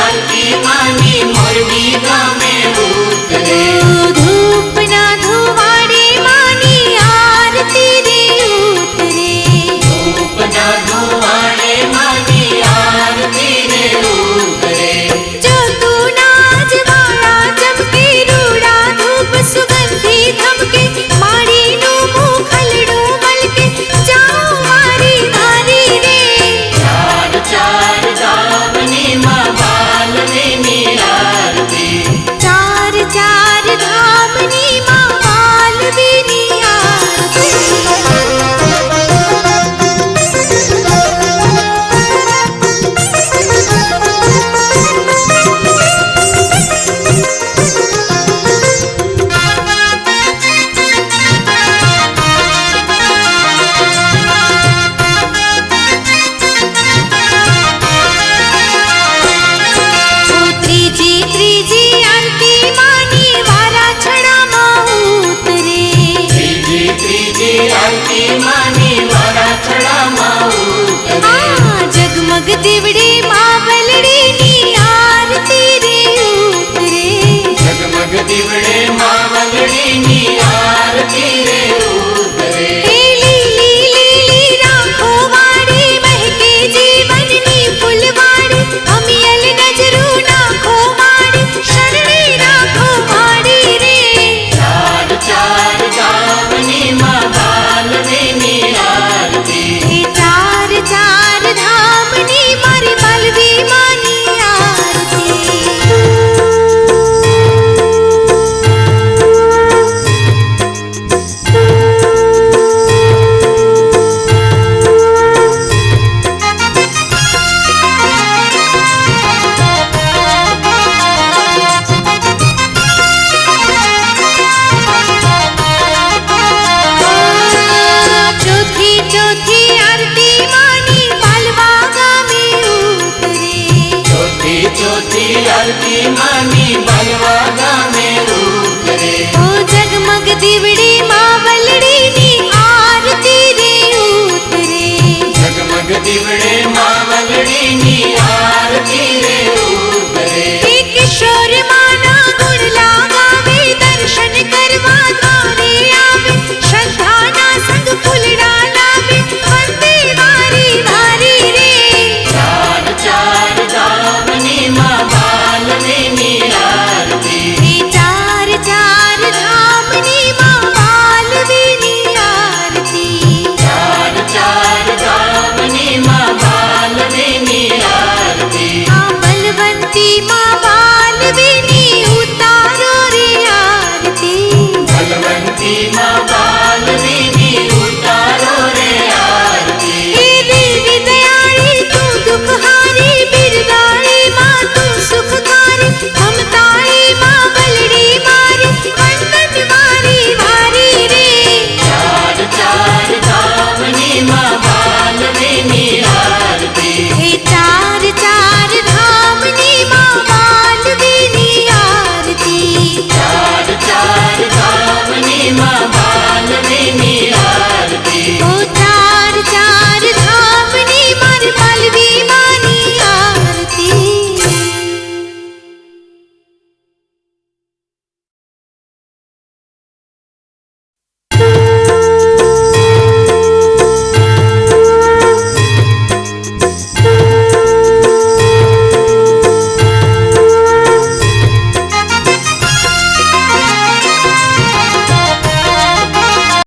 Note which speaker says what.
Speaker 1: आरती मानी मोरबी गामे उतरे।
Speaker 2: धूप ना धुवाड़े मानी आरती रे उतरे।
Speaker 1: धूप ना धुवाड़े मानी आरती रे उतरे।
Speaker 2: जो तू नाच वाला चमके रूड़ा धूप सुगंधी धमके माड़ी नु मुखलड़ू मलके जाओ मारी धारी रे।
Speaker 1: चार चार धामनी माँ बालवेनी आरती।
Speaker 2: चार चार धामनी माँ बालवेनी आरती। त्रीजी त्रीजी आरती मानी वारा छड़ा माँ उतरे।
Speaker 1: त्रीजी त्रीजी आरती मानी वारा छड़ा माँ उतरे।
Speaker 2: जगमग दिवड़े माँ बलड़ी नी आरती रे उतरे।
Speaker 1: जगमग दिवड़े माँ बलड़ी नी आरती रे उतरे।
Speaker 2: लीली लीली राखो वाड़ी महके जीवन नी फुलवाड़ी अमियल नजरू नाखो माड़ी शरणी राखो माड़ी रे।
Speaker 1: चार चार धामनी माँ बालवेनी आरती।
Speaker 2: चार चार धामनी मारी बलवी मानी आरती। चौथी चौथी आरती मानी बालवा गामे उतरे।
Speaker 1: चौथी चौथी आरती मानी बलवा गामे उतरे।
Speaker 2: ओ जगमग दिवड़ी माँ बलड़ी नी आरती रे उतरे।
Speaker 1: जगमग दिवड़े माँ बलड़ी नी आरती